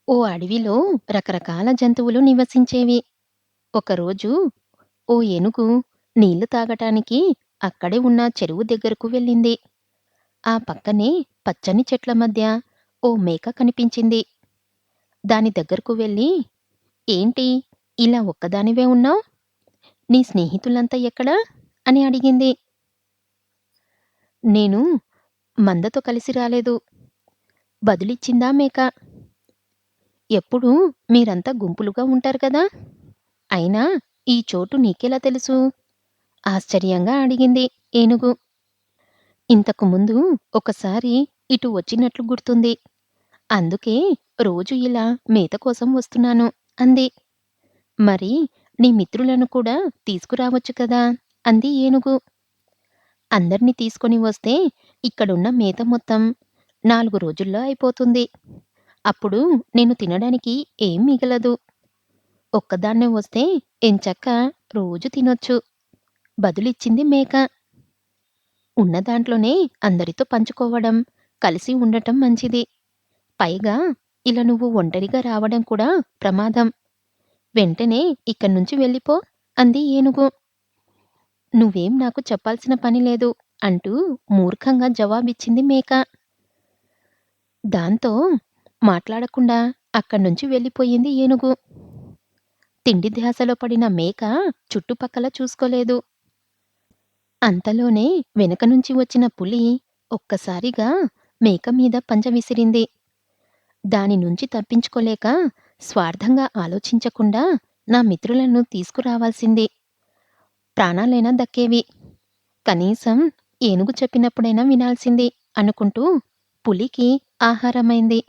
ఓ అడవిలో రకరకాల జంతువులు నివసించేవి. ఒకరోజు ఓ ఏనుగు నీళ్లు తాగటానికి అక్కడే ఉన్న చెరువు దగ్గరకు వెళ్ళింది. ఆ పక్కనే పచ్చని చెట్ల మధ్య ఓ మేక కనిపించింది. దాని దగ్గరకు వెళ్ళి, ఏంటి ఇలా ఒక్కదానివే ఉన్నావ్? నీ స్నేహితులంతా ఎక్కడా? అని అడిగింది. నేను మందతో కలిసి రాలేదు. బదులిచ్చిందా మేక. ఎప్పుడూ మీరంతా గుంపులుగా ఉంటారు కదా! అయినా ఈ చోటు నీకెలా తెలుసు? ఆశ్చర్యంగా అడిగింది ఏనుగు. ఇంతకు ముందు ఒకసారి ఇటు వచ్చినట్లు గుర్తుంది. అందుకే రోజు ఇలా మేత కోసం వస్తున్నాను అంది. మరి నీ మిత్రులను కూడా తీసుకురావచ్చు కదా అంది ఏనుగు. అందర్నీ తీసుకొని వస్తే ఇక్కడున్న మేత మొత్తం 4 రోజుల్లో అయిపోతుంది. అప్పుడు నేను తినడానికి ఏం మిగలదు. ఒక్కదాన్నే వస్తే ఎంచక్కా రోజు తినొచ్చు. బదులిచ్చింది మేక. ఉన్న దాంట్లోనే అందరితో పంచుకోవడం, కలిసి ఉండటం మంచిది. పైగా ఇలా నువ్వు ఒంటరిగా రావడం కూడా ప్రమాదం. వెంటనే ఇక్కడ్నుంచి వెళ్ళిపో అంది ఏనుగు. నువ్వేం నాకు చెప్పాల్సిన పని లేదు అంటూ మూర్ఖంగా జవాబిచ్చింది మేక. దాంతో మాట్లాడకుండా అక్కడ్నుంచి వెళ్ళిపోయింది ఏనుగు. తిండి ధ్యాసలో పడిన మేక చుట్టుపక్కల చూసుకోలేదు. అంతలోనే వెనక నుంచి వచ్చిన పులి ఒక్కసారిగా మేక మీద పంజ విసిరింది. దాని నుంచి తప్పించుకోలేక స్వార్థంగా ఆలోచించకుండా నా మిత్రులను తీసుకురావాల్సింది. ప్రాణాలైనా దక్కేవి. కనీసం ఏనుగు చెప్పినప్పుడైనా వినాల్సింది అనుకుంటూ పులికి ఆహారమైంది.